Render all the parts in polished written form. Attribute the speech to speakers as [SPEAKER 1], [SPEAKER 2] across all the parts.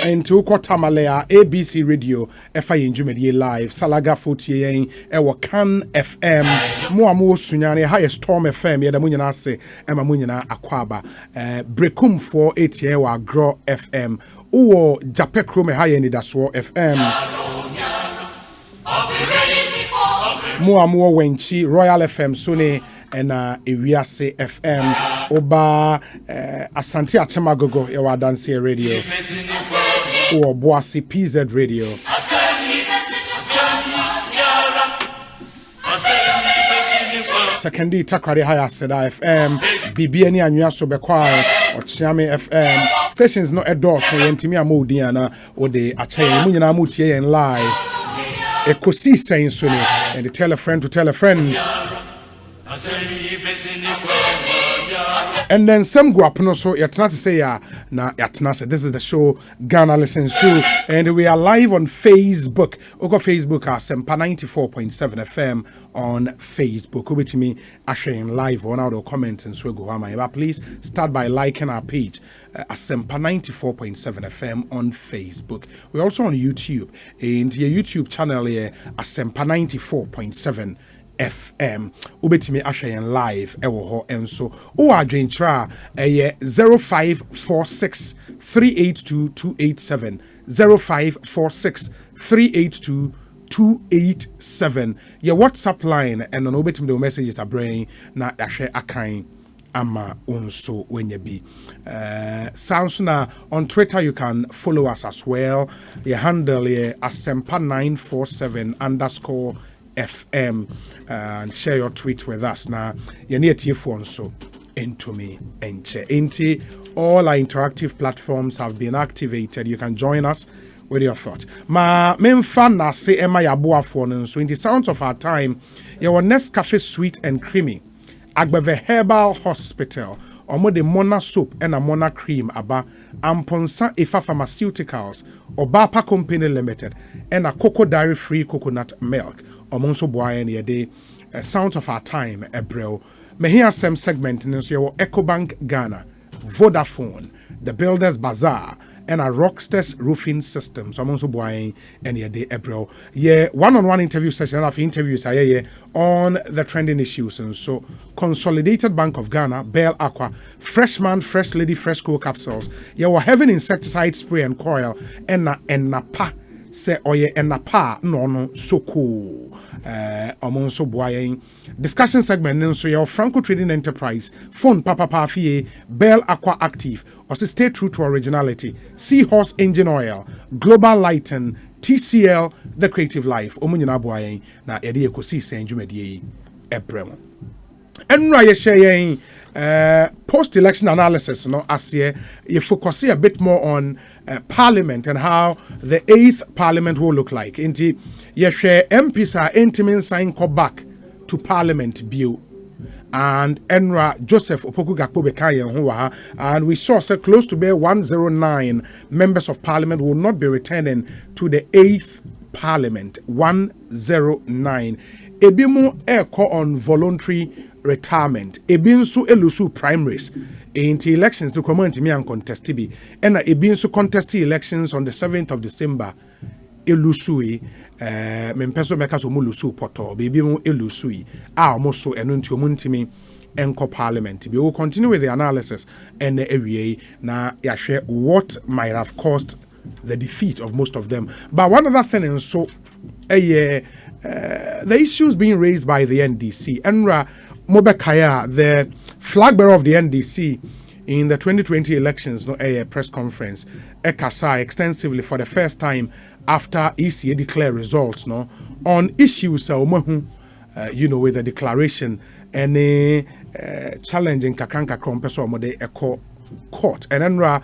[SPEAKER 1] into Kotamalea ABC Radio efa yenjumedie live Salaga 48 ewo Can FM mo sunyane ha Storm FM ye da munyina se ema munyina akwaba Brekum 48 ye wa Agro FM uwo Japekro me ha ye nidaso FM mo wenchi Royal FM sune ena Ewiase FM oba Asante Achemagogo ye wa Dance Radio or Boise PZ Radio. Sekendi Takrade Haya Seda FM, BBN Anua Sobekwai, or Chiame FM. Stations no endorse for Yentimia Modiana or the Ache Munina Mutie and live. Ekosiisen Suni and the tell a friend to tell a friend. And then some go up no so yatna say ya na yatna say this is the show Ghana listens to, and we are live on Facebook. Oko Facebook Asempa 94.7 FM on Facebook. Over to me sharing live on our comments and so go ama. Please start by liking our page Asempa 94.7 FM on Facebook. We're also on YouTube, and your YouTube channel here Asempa 94.7 FM. Ubetimi ashayen live ewo ho enso o adwentra 0546 382 287 0546 382 287 your WhatsApp line, and on ubetimi the messages are bring na yahwe akan ama unso when you be sounds na on Twitter. You can follow us as well. Your handle here Asempa947_ FM, and share your tweet with us. Now, you need to phone so into me and into all our interactive platforms have been activated. You can join us with your thought. Ma memfa na se ema ya boa phone so in the sounds of our time, your next cafe sweet and creamy. Agbeve Herbal Hospital. Omo de Mona soap and a Mona cream aba Amponsa Ifa Pharmaceuticals Obapa Company Limited and a Cocoa Dairy Free Coconut Milk. Omonso boy any day sound of our time Ebrel. Me hear some segment in your EcoBank Ghana, Vodafone, the Builders Bazaar, and a Rockstars Roofing Systems. Omonso boy any day Ebrel. Yeah, one-on-one interview session of interviews on the trending issues, and so Consolidated Bank of Ghana, Bell Aqua, Freshman, Fresh Lady, Fresh Cool capsules. You were having insecticide spray and coil and na pa. Say oye enapa no so cool. Omonso boy discussion segment so your Franco Trading Enterprise phone papa fie Bell Aqua Active or stay true to originality. Seahorse Engine Oil, Global Lighten, TCL, The Creative Life. Omunyina boy na edi Ekosiisen dwumedie ebrem. Enra ye share post-election analysis, no, as you focus a bit more on Parliament and how the 8th Parliament will look like. Inti ye share MPs are intimate sign come back to Parliament bill, and Enra Joseph Opoku Gakpo Bekaye Nhuwa, and we saw so close to be 109 members of Parliament will not be returning to the 8th Parliament. 109. Ebimu eko on voluntary retirement. Ebinsu elusu primaries. Inti elections to come into me and contest bi. And ebinsu contest elections on the 7th of December. Elusui mempeso mekaso mulusu poto. Ebimu elusui. Almost enunti omuntimi enko Parliament. We will continue with the analysis and the area na ya share what might have caused the defeat of most of them. But one other thing is so the issues being raised by the NDC. Enra Mobekaya, the flag bearer of the NDC in the 2020 elections, no a press conference, Ekasa extensively for the first time after ECA declare results, no on issues you know, with the declaration and challenging Kakanka Krompeso Mode Eco court. And Enra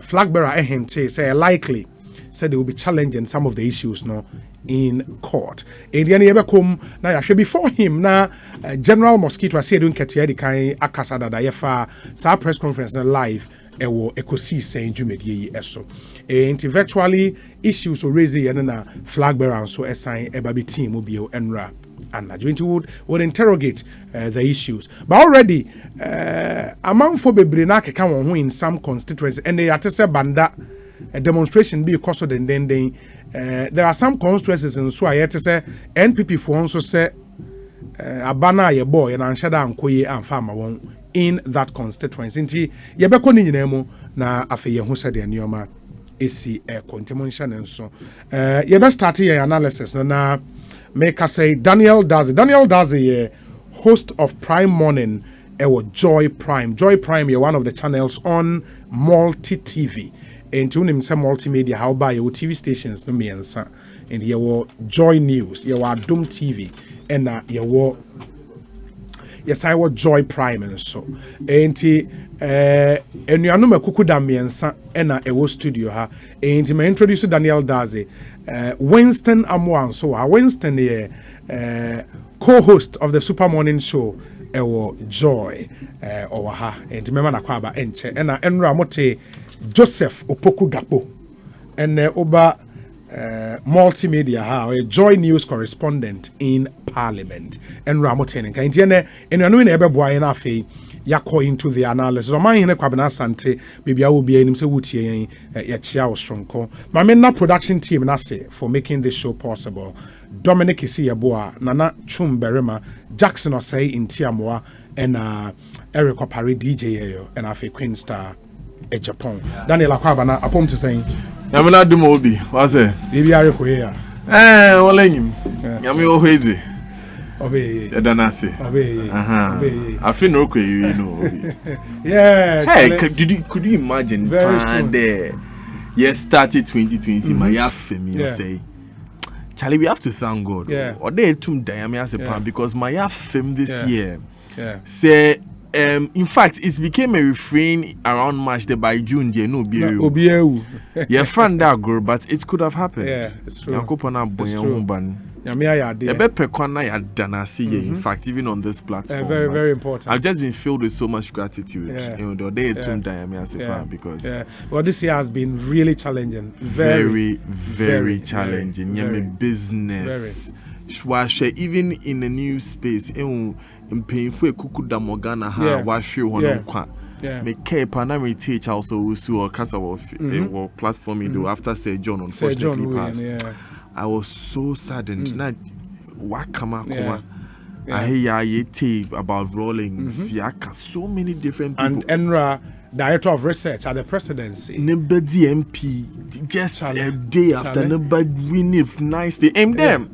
[SPEAKER 1] flag bearer say likely said they will be challenging some of the issues no in court. Before him na General Mosquito said don't ketia di kan akasa dada yefa sa press conference live ewo Ekosiisen dwumedie eso. And virtually issues were raised and na flag bearer so assign ebabi team obio Enra and Najwinti would interrogate the issues. But already among for bebrina keka won in some constituencies and they atese banda a demonstration be cost then there are some constituencies in so I to say NPP for also say abana ye boy and anshada ankoye amfama won in that constituency nti ye be ko ni nyina na afa ye hu sade nioma esi kontimonhya nenso ye be start your analysis na make us say Daniel Dazi ye host of Prime Morning Joy Prime ye one of the channels on Multi TV and unim say multimedia how by your TV stations no miensa and your Joy News your Adum TV and your yes I was Joy Prime and so and you know me kukuda miensa and a studio ha and me introduce Daniel Dazi Winston Amwan so Winston co-host of the Super Morning Show Joy over ha and remember na kwaba enche and enra mote Joseph Opoku Gapo and oba multimedia ha a Joy News correspondent in Parliament and Ramoten and Kaintiane and you know in Ebeboa na fe yako into the analysis o man hene kwabena sante bibia wo bia enim se wutie ya chia ostronko ma me na production team na say for making this show possible Dominic Isiyeboa Nana Chumberema Jackson Osei Intiamoa and Eric Opari DJ and afi Queen Star e Japan Daniel Akwabana apom to saying
[SPEAKER 2] Yamina Dumobi what's it
[SPEAKER 1] bibi are ko here
[SPEAKER 2] wala nyim yami o hwezi
[SPEAKER 1] Obey.
[SPEAKER 2] Danasi.
[SPEAKER 1] Obey.
[SPEAKER 2] I feel no way, you know.
[SPEAKER 1] Yeah.
[SPEAKER 2] Hey, could you imagine?
[SPEAKER 1] Very soon.
[SPEAKER 2] There. Yes, started 2020. My family say, Charlie, we have to thank God.
[SPEAKER 1] Yeah.
[SPEAKER 2] Or they took Diami as a pan because my film this year.
[SPEAKER 1] Yeah.
[SPEAKER 2] Say, in fact, it became a refrain around March. By June, you know, yeah, friend that girl, but it could have happened.
[SPEAKER 1] Yeah, it's true.
[SPEAKER 2] It's true. In fact, even on this platform,
[SPEAKER 1] very, very important.
[SPEAKER 2] I've just been filled with so much gratitude. You know, because
[SPEAKER 1] well, this year has been really challenging.
[SPEAKER 2] Very challenging. Very business. Even in the new space, in painful kukuda morgana me keep and teach also or platform after say John unfortunately passed. I was so saddened. I hear tape about rolling Siaka, so many different people. And
[SPEAKER 1] Enra, Director of Research at the Presidency.
[SPEAKER 2] Number DMP, just a day after number winning nice day. Aim them.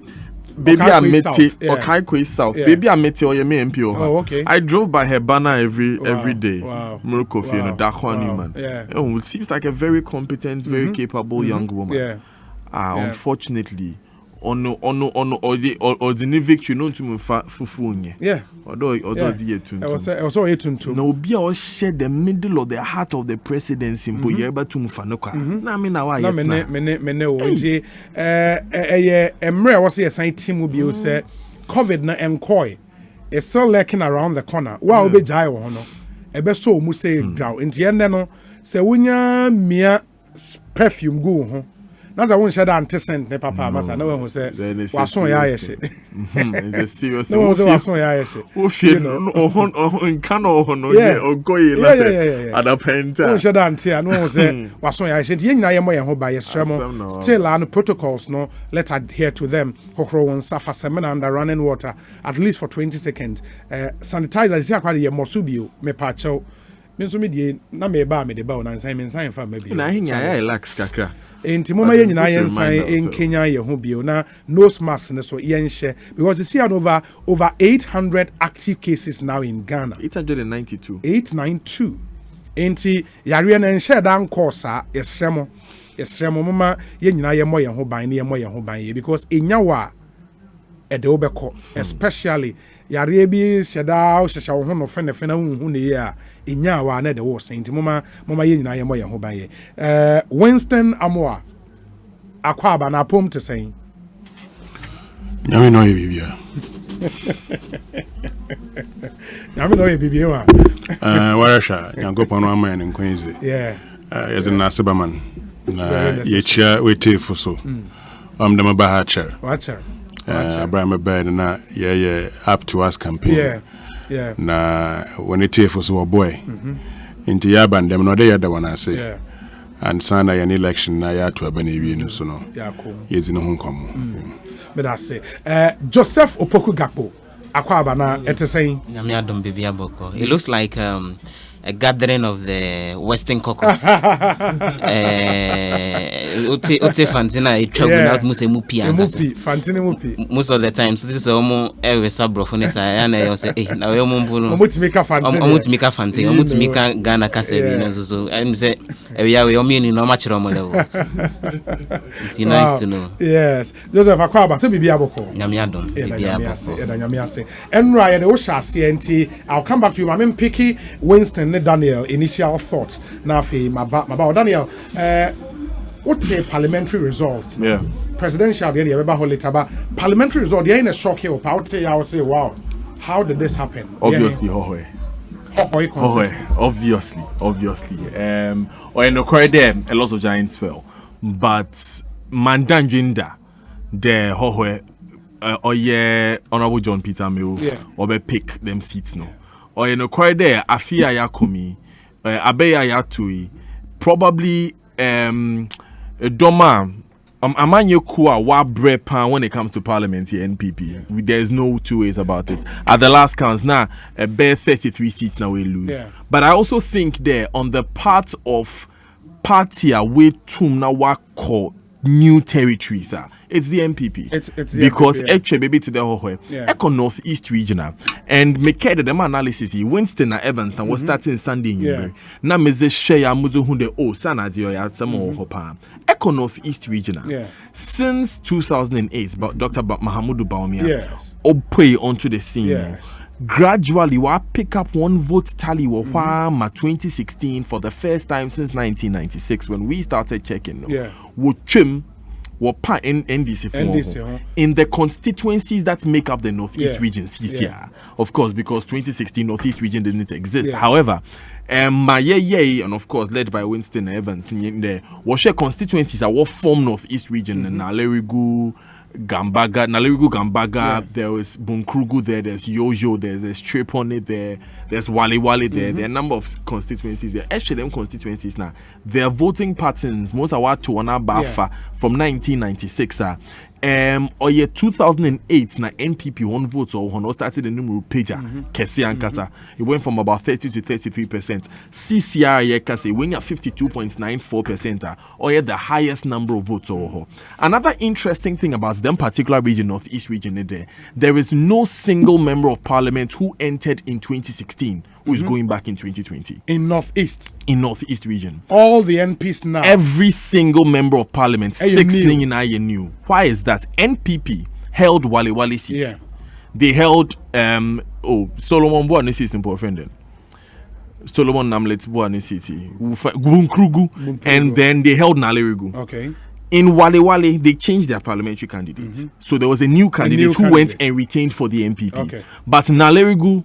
[SPEAKER 2] Baby, I met it or Kaikwe South. Baby, I met it or your MP.
[SPEAKER 1] Oh, okay.
[SPEAKER 2] I drove by her banner every day. Wow. Miracle, you know, Dakwa Newman. It seems like a very competent, very capable young woman. Unfortunately, on the victory, no to move fufunye.
[SPEAKER 1] Yeah.
[SPEAKER 2] Although
[SPEAKER 1] also
[SPEAKER 2] no be all share the middle of the heart of the presidency. But to mufanoka. Na me na why emre was here sign team will be say COVID na encoy. It's still lurking around the corner. Wa obe jai wo no. Ebe so mu say grow. Nti ende no say wonya mia perfume go ho. That's won't share that antecedent, papa. Masa no one will say, "Wason ya yeshe." It's a serious.
[SPEAKER 1] No one will wason ya yeshe.
[SPEAKER 2] You know, on cano no or go at a painter.
[SPEAKER 1] Won't share that until no one will say, "Wason ya yeshe." You know, you mo by stremo. Still, our protocols no. Let's adhere to them. Hokro won suffer seminar under running water at least for 20 seconds. Sanitizer is here. Quite a mosubio me pacho. Me so me die na me ba me de ba na nsan fa maybe.
[SPEAKER 2] Na hinya relax kakra.
[SPEAKER 1] Enti mama ye nyina ye nsan en Kenya ye ho bio na nose mask ne so ye nhye because you see over 800 active cases now in Ghana. 892. Enti yare na nhye dan course a yesremo mama ye nyina ye mo ye ho ban ne ye mo ye ho ban ye because enyawa ede obeko especially yare bi sheda hyehyɛ wo ho no fe na hu ne ye a enya wa na de wo senti mama ye nyina ye mo ye ho ban ye Winston Amoa akwaba na pom to say
[SPEAKER 3] nyame no ye bibia
[SPEAKER 1] nyame no ye bibia wa
[SPEAKER 3] warasha nyankopon no aman nkwenze yes na sebaman na ye chia wetefo so dem ba ha chair Abraham Bed na up to us campaign. Na when it for so boy. Into Yaban them no they the one I say. and sana an election na ya to abane no so no yezi no honkom
[SPEAKER 2] me da say Joseph Opoku Gakpo akwaba na etesen
[SPEAKER 4] nyame adom bibia boko. It looks like a gathering of the Western caucus. Ote fantina out mupi most of the time. So this is almost every subrophone and I say now you
[SPEAKER 2] mika
[SPEAKER 4] Ghana Kase so I'm say we are meaning no match romo level. It's nice to know.
[SPEAKER 2] Yes. Joseph akwaba se bibia boko.
[SPEAKER 4] Nyame adom bibia boko.
[SPEAKER 2] Nyame ase. Enra ye de wo hyase enti I'll come back to you. Mame Picky Winston Daniel initial thoughts now for my Daniel what's a parliamentary result presidential the ever later but parliamentary result there in a shock here I would say wow how did this happen
[SPEAKER 5] obviously obviously or in the corridor a lot of giants fell but Mandanjinda the hohoe honorable John Peter Mill or be pick them seats no or in the corridor afia yakomi abeya yatui probably doma amanye kuwa wa brepa when it comes to parliament here NPP there's no two ways about it at the last counts now bare 33 seats now we lose but I also think there on the part of party we tum na wa call new territories it's the NPP
[SPEAKER 2] it's
[SPEAKER 5] because
[SPEAKER 2] NPP,
[SPEAKER 5] actually baby to the whole Eco Northeast regional and make the analysis Winston and Evans now was starting Sunday na meze share muzo hunde sana dio ya samo hopa Eco Northeast regional since 2008 but Dr. Mahamudu Bawumia opwe onto the scene gradually we pick up one vote tally wa 2016 for the first time since 1996 when we started checking we trim in NDC in the constituencies that make up the Northeast region CCR of course because 2016 Northeast region didn't exist however and of course led by Winston Evans in there was constituencies are what form Northeast region and Nalerigu Gambaga, there was Bunkrugu there, there's Yojo there, there's Tripone there, there's Wale there. There are a number of constituencies there. Actually, them constituencies now, their voting patterns, most are what to one Bafa from 1996 or year 2008 na NPP one vote or one started the number pager Kesi and Kasa. It went from about 30 to 33%. CCR Yekase went at 52.94% or yet the highest number of votes or another interesting thing about them particular region Northeast region there is no single member of parliament who entered in 2016 who is going back in 2020
[SPEAKER 2] in Northeast
[SPEAKER 5] region.
[SPEAKER 2] All the MPs now.
[SPEAKER 5] Every single member of parliament, 6 in new. Why is that? NPP held Wale seat. They held Solomon Boane seat in Portfrienden. Solomon Namlet Boane city. Bunkrugu, and then they held Nalerigu.
[SPEAKER 2] Okay.
[SPEAKER 5] In Wale, they changed their parliamentary candidates. So there was a new candidate who went and retained for the MPP.
[SPEAKER 2] Okay.
[SPEAKER 5] But Nalerigu,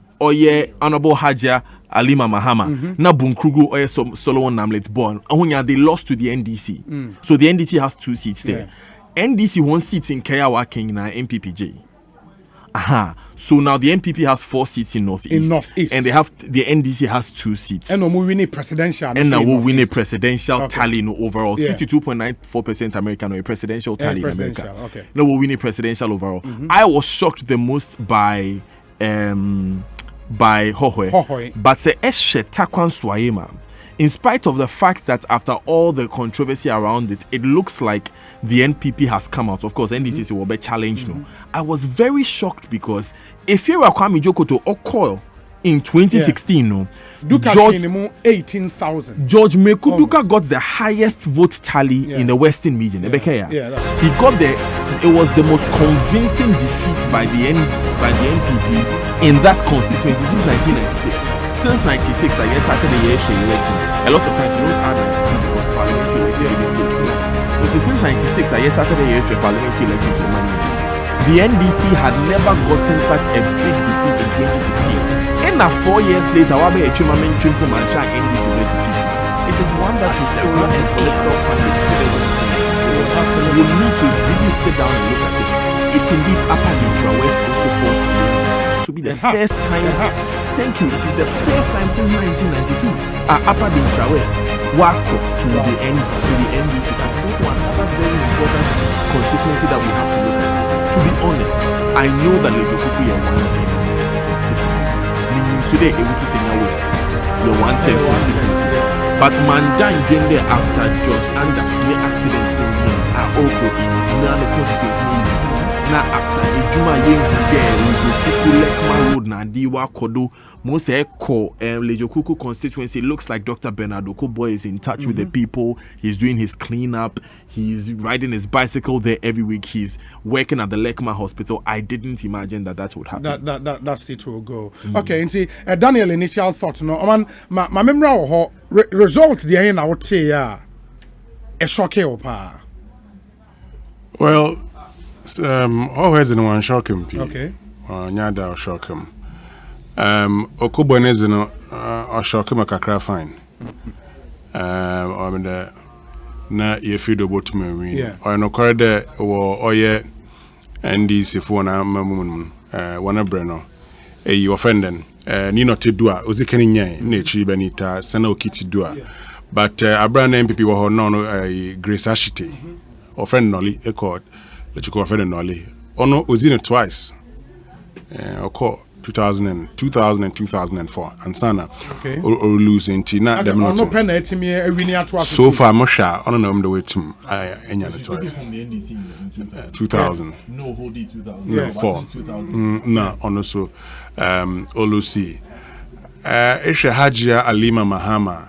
[SPEAKER 5] Honorable Haja Alima Mahama, na Bunkrugu or Solomon Namlet born. And they lost to the NDC. So the NDC has 2 seats there. NDC 1 seat in Kayawa King na MPPJ. So now the MPP has 4 seats in Northeast. And the NDC has 2 seats.
[SPEAKER 2] And we win a presidential.
[SPEAKER 5] And now we win a presidential tally in overall. 52.94% American or a presidential tally in America.
[SPEAKER 2] Okay.
[SPEAKER 5] Now we win a presidential overall. I was shocked the most by Hohoe. But se eshe takwan swayema. In spite of the fact that after all the controversy around it, it looks like the NPP has come out. Of course, NDC will be challenged. No, I was very shocked because if you were Kwame Jokoto or Coil in 2016, no,
[SPEAKER 2] George 18,000.
[SPEAKER 5] George Mekuduka got the highest vote tally in the Western region. He got it was the most convincing defeat by the NPP in that constituency since 1996. Since 96, I guess started the election. A lot of times you don't have it because parliamentary election. But since 96, I guess started the parliamentary election. The NDC had never gotten such a big defeat in 2016. And now 4 years later, NDC It is one that is still not in electoral candidates. You need to really sit down and look at it. If indeed Upper Lintra West also falls to be the first time. Thank you. It is the first time since 1992 Upper Lintra West Wako to the NDC. That's also another very important constituency that we have to look at. To be honest, I know that Lejokuku is 110 constituency. Today, able to say West, your 110 constituency. But Mandan Jende after George and the accidents are also in another constituency. Now after the Juma Yen Lekma Road na Diwa Kodo Mose Eko Lejokuku constituency looks like Dr. Bernard Okoboy is in touch with the people. He's doing his cleanup. He's riding his bicycle there every week. He's working at the Lekma hospital. I didn't imagine that would happen.
[SPEAKER 2] That's it will go. Okay, and see Daniel initial thought no man my memory result the end I would say a shock opa.
[SPEAKER 3] Well, always in one shock him.
[SPEAKER 2] Okay.
[SPEAKER 3] Nyada shock him. Okubonez no shock him a kakra fine. I mean na ye feed about me win. Or no corridor or ye NDC for na mamun wana breno. You offending. Ni not to do a uzikani nye nature benita sana okiti do. But a brand MPP were no Grace Ashite. Offend nolly a court. Let you go offend nolly. Or no Uzina twice. Or call 2000 and 2004 and sana or losing tina them not
[SPEAKER 2] no penalty me a winning at
[SPEAKER 3] so far Mosha on the way to any other twice 2000
[SPEAKER 5] no hold 2004
[SPEAKER 3] no also Olusi Isha Hajia Alima Mahama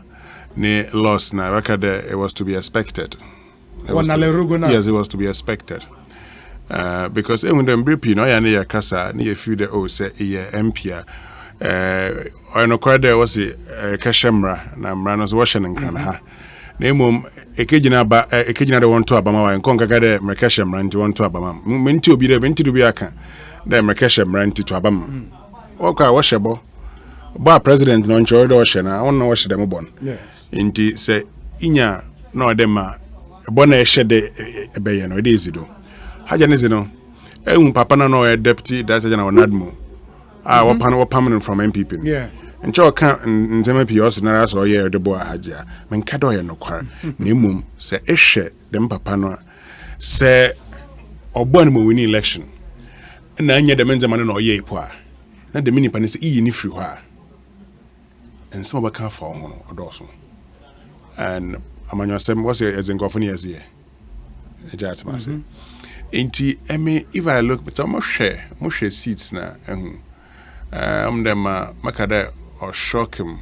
[SPEAKER 3] ne lost na record it was to be expected. Yes, it was to be expected. Because when them briefing, no, ya kasa, ni a few the say MP. I know quite there was a Kashemra, na Mranos washing and Kranha. Name ekejina de want to Abama and Conga Merkashemra and to want to Abama. Mintu be the Vinti to be aka. Then Merkashemra and to Abama. Okay, washable. But President non choice ocean, I want to wash them born.
[SPEAKER 2] Yes.
[SPEAKER 3] Inti say, Inya, no, them bona shed a bayano, it is do. Hajanizino, papa no deputy director general Nadmo. What permanent from MPP.
[SPEAKER 2] Yeah.
[SPEAKER 3] And Joe can't and MPP also not so yeah the boy Haja. Men Kadoya no quar. Nimum say eshe them papa no say Obonmo winning election. And then the men's man no ye poa. Not the mini panis ni free wa. And some of the car for or dorsal. And among yourself was as in Goffin years here. A jet master. Inti if I look but I'm share seats na them makada or shock him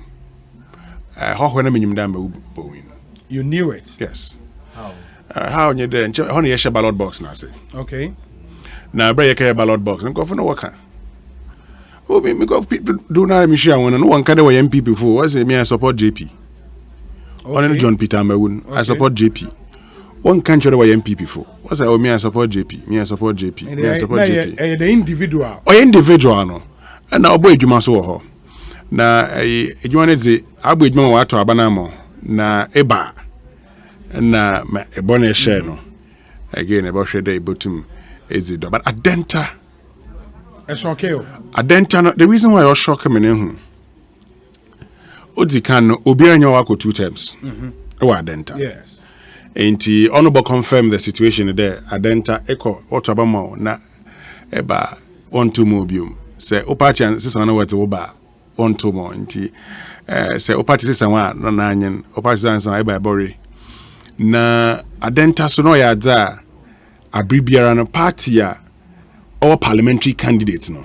[SPEAKER 3] how when I'm in Bowen.
[SPEAKER 2] You knew it?
[SPEAKER 3] Yes. How you then honey a ballot box now say.
[SPEAKER 2] Okay.
[SPEAKER 3] Now break a ballot box and go for no worker. Oh me go people do not me share one no one can way MP before was me I support JP. Okay. John Peter Mawun I support JP. One country that were MP before. What's that? Oh, me I support JP. Me I support JP. Me I support JP.
[SPEAKER 2] The individual.
[SPEAKER 3] Oh, individual no. And now boy, you must so. Na you wanted the abu you want to abanamo na eba na a bonnet share no. Again about share day bottom is it but adenta.
[SPEAKER 2] It's okay.
[SPEAKER 3] Adenta. The reason why I shock him in Odi can obi anyo wako 2 terms. Adenta.
[SPEAKER 2] Yes.
[SPEAKER 3] Enti honorable confirm the situation there adenta eko otabama na eba 1-2 mobium say opati an sisa na wete oba 1-2 mo enti say opati sisa wa no na anyen opati sisa eba bori na adenta so no ya da abribiara no party a our parliamentary candidate no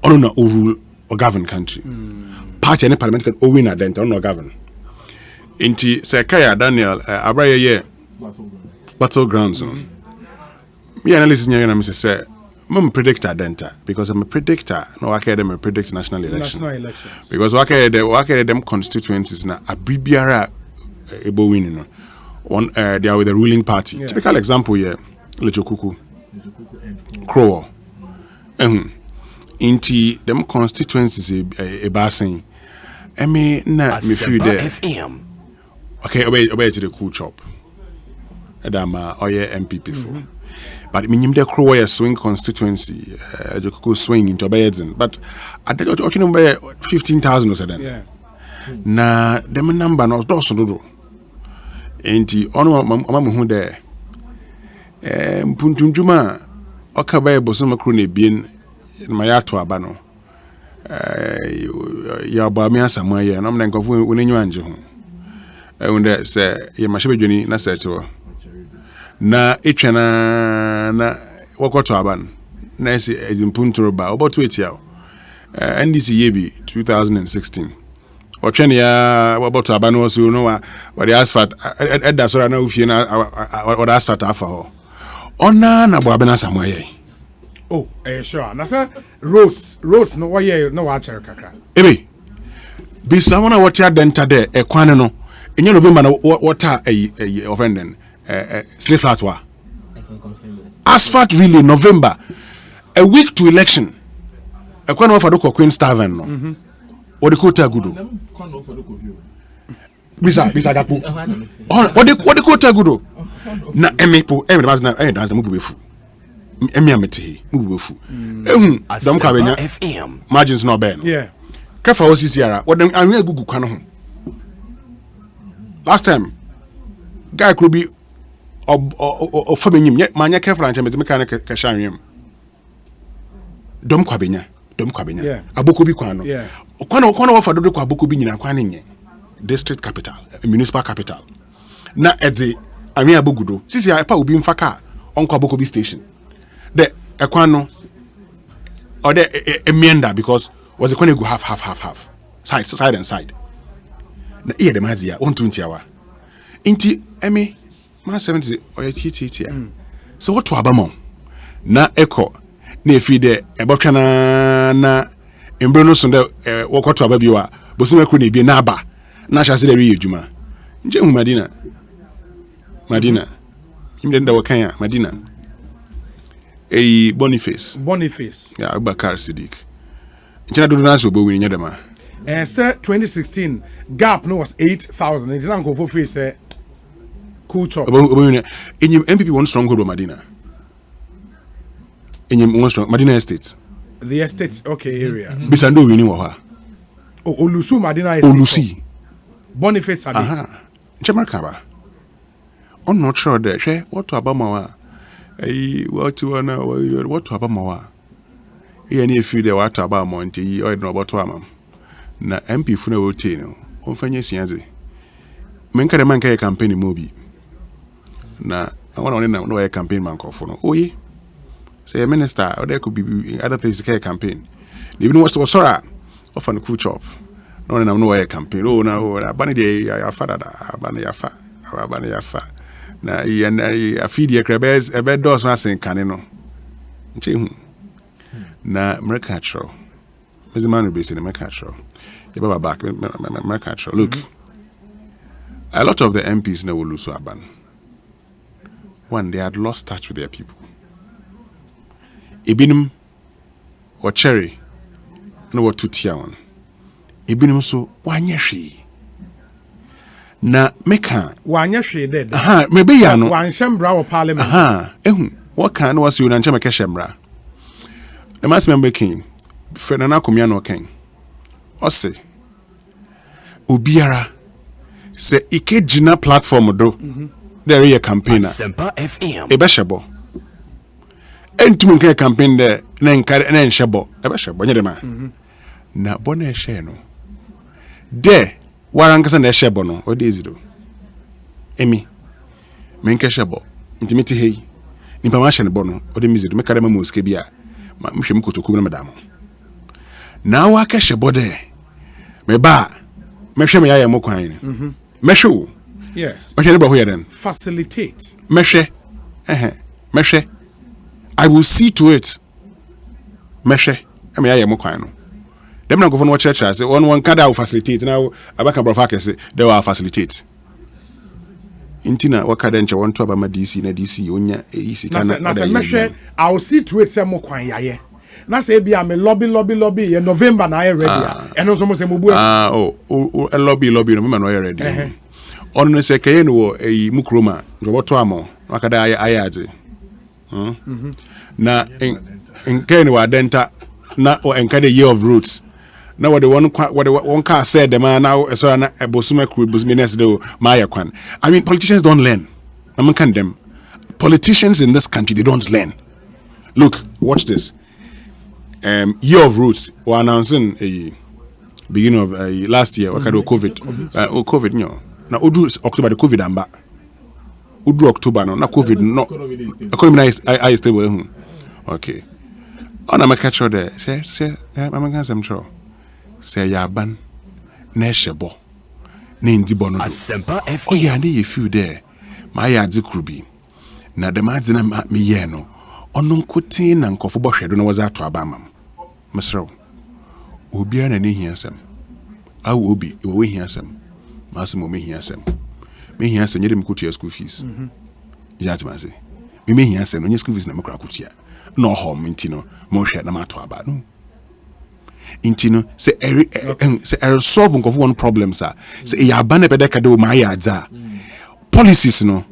[SPEAKER 3] ono na rule or govern country party any parliament can win adenta no govern. Inti Sekaya Daniel Abraya ye battlegrounds. Me analysis nyanya na say mum predict adenta because I'm a predictor no waka dem predict national election. Because waka them constituencies na abribiara ebo win no. One they are with the ruling party. Yeah. Typical example here Lejokuku Crow. Inti them constituencies e basin. Me na me feel there. Okay, obey to the cool chop. Adama oye MPP for. But minim de crow a swing constituency, Jokuku swing into Bayedzin. But I did 15,000 or so then.
[SPEAKER 2] Yeah.
[SPEAKER 3] na dem number no doso dodo enti ono mama hu de mpuntunjuma okabaye boso makru na bien ma ya to aba no ya ba mi asama ye no mna nkofo wonenyu anje ho unde se ye mashebedwani na seto na etwena na wakoto aban na esi mpunturo ba oboto etia NDC yebi 2016 otwene ya waboto aban wo so no wa the asphalt edda so na ufie na wa asphalt afa ho ona na bo abena asama ye.
[SPEAKER 2] Oh, sure. Na say roads no wa ye no wa chere kakra.
[SPEAKER 3] Ebe. Bisa wona watia denta de ekwan no. Enye November na water offending slave flat wa. Asphalt really November a week to election. Ekwan wa fadoko Queen Starven no. Odi kota gudo. Bisa gapo. Odi kota gudo. Na emepo na mu befu. Emi amete mubufu ehun dom ka benya margins no ben
[SPEAKER 2] yeah
[SPEAKER 3] kafa osisiara wodem anwe gugu kwa no ho last time guy could be of famenyim manya kafa ranche me ka ka shanwem dom kwa benya aboko bi kwa no kwa wo fa dodo kwa aboko bi nyina kwa ne nye district capital municipal capital na edze anwe abogudo sisi pa obi mfaka onko aboko bi station the ekwano or the emenda because was the go half side and side na ear the mazia 120 hour inti emi ma 70 or tt so what to abamo na eko na efi de ebotwa na embro no so de wokoto ababiwa bosima ku na bi na aba na hya se de wi edwuma nje hu madina imde nda wakanya madina Boniface. Yeah, Abubakar Siddiq. Nchana do na so bo win nyadema.
[SPEAKER 2] Sir 2016 gap no was 8,000. It didn't go for free say cool chop.
[SPEAKER 3] Enyim MPP one strong hold Madina. Enyim one strong Madina estate.
[SPEAKER 2] The estate okay area.
[SPEAKER 3] Bisando wini wo ha.
[SPEAKER 2] Oh, Olusu Madina estate.
[SPEAKER 3] Olusi.
[SPEAKER 2] Boniface Ade.
[SPEAKER 3] Aha. Nchama kaba. On not sure there. She what to abama wa. What to abamawa? Any few de what about Monty or no about Wamam. Na MP Funa Wotino, on Fanya Siazi. Menka the Manka campaign movie. Na I want to know a campaign man call for no. Oh, ye say a minister or there could be other places to campaign. Even was Sora off on the cool chop. No, I know a campaign. Oh, no, a bunny day, I father, a bunny afa. Na a feed your crabs a bed doors was in Canino. Na Mercatro. Mr. Manu based in Mercatro. You baba back Mercatro. Look, a lot of the MPs now will lose Aban. One, they had lost touch with their people. Ibinum or Cherry, no what to Tiawan. Ibinum so one yeshi. Na meka
[SPEAKER 2] wanya hwede
[SPEAKER 3] maybe ya no
[SPEAKER 2] wan shembra wo parliament
[SPEAKER 3] what can was you na nche meka shembra the mass member king fenana komia no ken ose obiara se ikejina platform do there is a campaigner
[SPEAKER 6] Asempa FM
[SPEAKER 3] e be shebo entum nke campaign de na nkare na nshebo e be shebo nyede ma na bona e she no de warankasa na shebo no o dey zero emi menke shebo intimate hei nimpa ma shene bono o dey mizero me kare ma moske bia ma mhwem kotoku na madam na wa ka shebo de me ba me hwe me yaye mo kwan ni me hwe
[SPEAKER 2] yes
[SPEAKER 3] me hwe ne ba ho yeden
[SPEAKER 2] facilitate
[SPEAKER 3] me hwe me hwe I will see to it me hwe me yaye mo kwan no dem na go for no church say one kada will facilitate now abaka brofake say they will facilitate intina wakada nche won to aba ma DC na DC onya isi kana
[SPEAKER 2] na say mehwe I will see to it say mo kwan yaye na say bia me lobby ye November na I ready eno so mo say mo bu
[SPEAKER 3] lobby no me na no ready on no say kaye no wo mukroma ngoboto amo wakada ayaje na en kaye no wa denta na o enkade year of roots Now what the one car said the man now so na ebosuma kru bosumi next do my kwan. I mean politicians don't learn. I'm condemn. Politicians in this country, they don't learn. Look, watch this. Year of Roots were announcing a beginning of last year. What kind of COVID? COVID, no. Now, October the COVID amba. October no. Na COVID no. Economy I stable. Okay. On a catch there. Say, I'm going to show. Say yaban. Neshebo. Nindi bono.
[SPEAKER 6] Asempa FM.
[SPEAKER 3] Oh yeah, ne few there. My yadzi krubi. Na the man na me yeno. Ono nkotin na nkofo bo hwedo na waza ato abamam. Mesrew. Obi ana ne hiasem. Awu obi we hiasem. Masem o me hiasem. Me hiasem nyede mkotua school fees. Yati mase. Me hiasem no nye school fees na mekra kotua. No hom ntino mo hwe na mato aba no. Intino se resolve nkofo one problem sa. Se ya ba na pedeka de o ma ya adza. Policies no.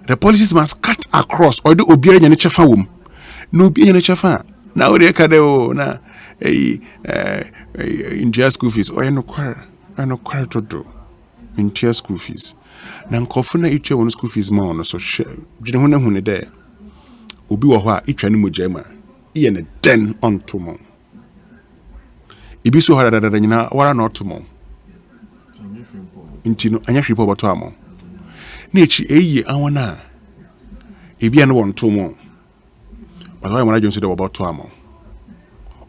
[SPEAKER 3] The policies must cut across or do obi anya ne chefa wom. No obi anya ne chefa. Na o de ka de o na in school fees o no kware. No kware to do. In school fees. Na nkofo na itwa won school fees ma on so hwe. Dwene ho na hu ne de. Obi wo ho a itwa ne mogema. Iye ne den on to mo. Ibi so hara dada nyina wara na otomo. Intino anya hwipo boto amo. Nechi eyi awona ebi ane won to mo bawo mara jonso de woboto amo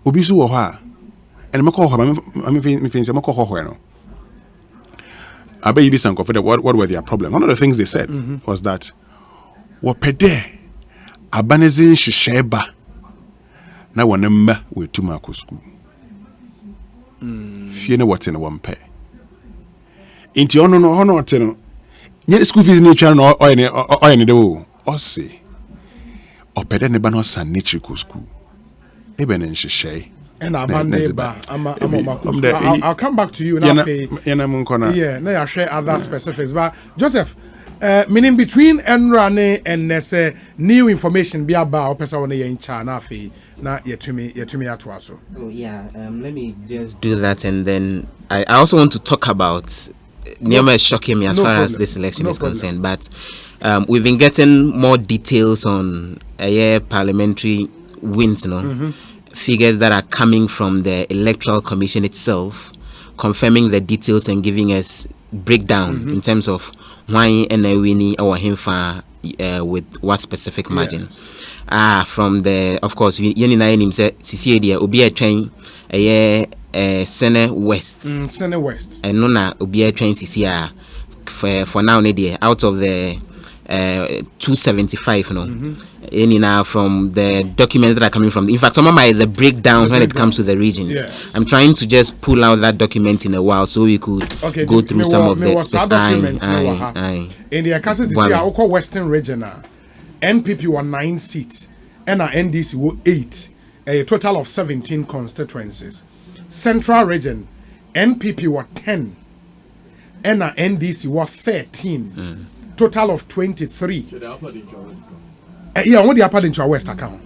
[SPEAKER 3] obi so wo ha ene meko ho me fense meko ho no abayi bi sanko for what were their problem. One of the things they said was that wopede abanezin hiheba na wonemma wetuma ko school fie ne wote ne wompe inti ono no hono wote no nye school fees ni twa no oyene de o say opede ne ba no san nature school ebe ne nhihye
[SPEAKER 2] and I'll come back to you now. Yeah, now I share other specifics. But Joseph, meaning between Enrane and new information be about person in China na yetumi atwaso.
[SPEAKER 4] Oh yeah, let me just do that, and then I also want to talk about Niama is shocking me as far as this election is concerned, but we've been getting more details on parliamentary wins, figures that are coming from the Electoral Commission itself, confirming the details and giving us breakdown in terms of why and winning our himfa with what specific margin. From the, of course, Yenina him said CCAD will be a train Sene West.
[SPEAKER 2] Sene West.
[SPEAKER 4] And Nona will be a train CCR for now, out of the 275, any now from the documents that are coming from. In fact, some of the breakdown when it comes to the regions. Yes. I'm trying to just pull out that document in a while so we could go through some of the
[SPEAKER 2] in the Ekosiisen Western region, NPP were 9 seats, and NDC were 8, a total of 17 constituencies. Central region, NPP were 10, and NDC were 13. Total of 23. Yeah, I'm the upper into West account.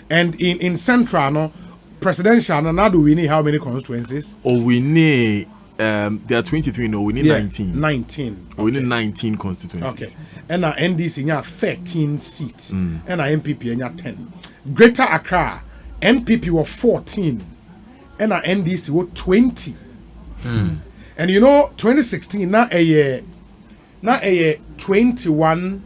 [SPEAKER 2] And in Central, no, presidential, now do we need how many constituencies?
[SPEAKER 5] Oh, we need there are 23. No, we need 19.
[SPEAKER 2] 19.
[SPEAKER 5] We need 19 constituencies.
[SPEAKER 2] Okay. And NDC nya 13 seats. And MPP nya 10. Greater Accra, MPP were 14. And NDC were 20. And 2016 now a year. Now a 21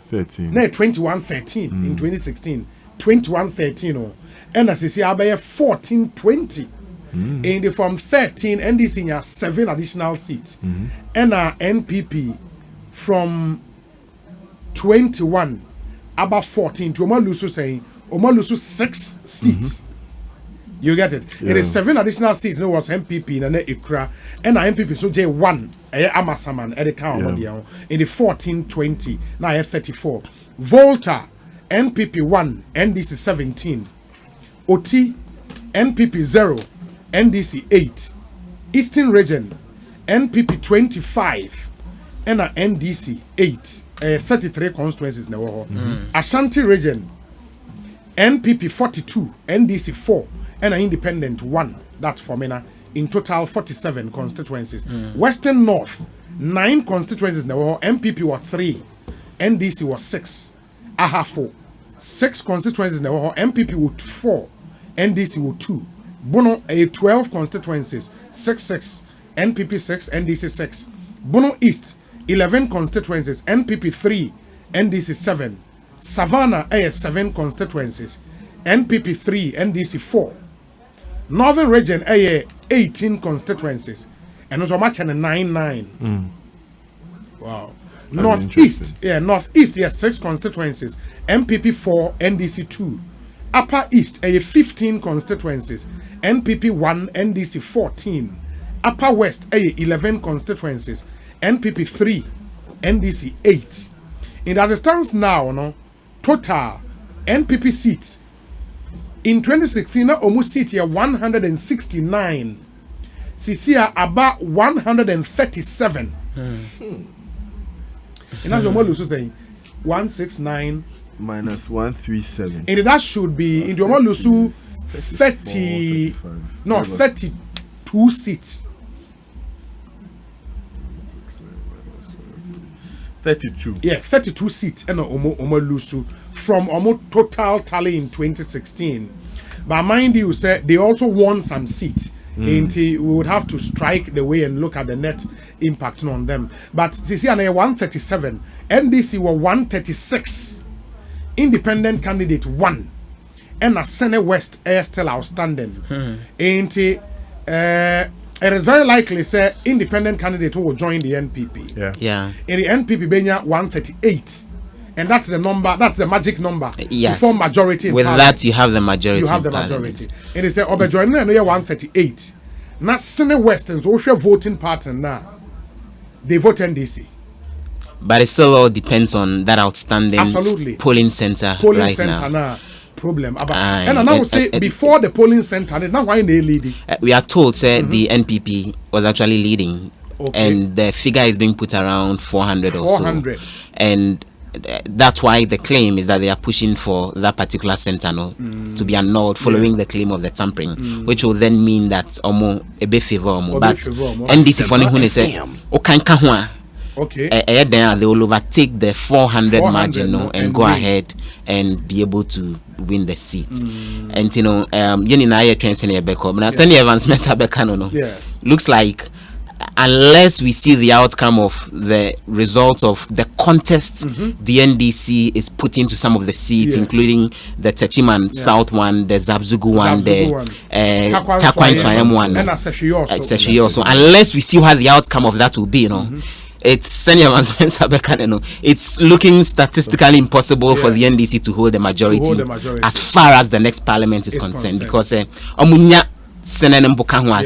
[SPEAKER 2] 13. No, 21-13 in 2016. 21-13 and as you see about 14-20. And from 13 NDC has 7 additional seats. And NPP from 21 about 14 to Omalusu saying Omalusu 6 seats. You get it? Yeah. It is 7 additional seats. No was MPP and Ikra and MPP so J1 Amasaman at the count in the 14-20 now 34. Volta NPP 1 NDC 17. OT NPP 0 NDC 8. Eastern region NPP 25 and NDC 8. 33 constituencies now. Ashanti region NPP 42 NDC 4. and an independent 1. That's for me now. In total, 47 constituencies. Western North, 9 constituencies. Now, MPP were 3, NDC was 6. AHA 4. 6 constituencies. Now, MPP with 4, NDC with 2. Bono, 12 constituencies. 6, NPP 6, NDC 6. Bono East, 11 constituencies. NPP 3, NDC 7. Savannah, 7 constituencies. NPP 3, NDC 4. Northern Region, 18 constituencies. And also match and 9. Wow. Northeast, Northeast, 6 constituencies. MPP 4, NDC 2. Upper East, 15 constituencies. NPP 1, NDC 14. Upper West, 11 constituencies. NPP 3, NDC 8. And as it stands now, total NPP seats in 2016, almost seats here 169. Sisia about 137. And as you're saying, 169
[SPEAKER 5] minus 137.
[SPEAKER 2] And that should be in the Omolusu 30, no 32 seats.
[SPEAKER 5] 32.
[SPEAKER 2] Yeah, 32 seats and Omolusu from total tally in 2016. But mind you, sir, they also won some seats. And we would have to strike the way and look at the net impact on them. But CCNA 137, NDC were 136, independent candidate 1, and a Senate West is still outstanding. And it is very likely, say, independent candidate who will join the NPP.
[SPEAKER 4] Yeah.
[SPEAKER 2] In the NPP, Benya 138. And that's the number, that's the magic number.
[SPEAKER 4] Yes.
[SPEAKER 2] To form majority.
[SPEAKER 4] With that, you have the majority.
[SPEAKER 2] You have the majority. And they say, Obejoin, no, 138. Now, Senate Western, so voting pattern now, they vote NDC.
[SPEAKER 4] But it still all depends on that outstanding polling center right now.
[SPEAKER 2] Problem. And I would say, before the polling center, now why they leading?
[SPEAKER 4] We are told, sir, the NPP was actually leading. And the figure is being put around 400 or so. And that's why the claim is that they are pushing for that particular center to be annulled following the claim of the tampering, which will then mean that a bit favor but NDC funny who say they will overtake the 400 margin and go ahead and be able to win the seats. And you know looks like unless we see the outcome of the results of the contest the NDC is put into some of the seats, including the Techiman South one, the Zabzugu one, the Takwan Swayam one, etc. So unless we see what the outcome of that will be, it's it's looking statistically impossible for the NDC to hold the majority as far as the next parliament is concerned, because they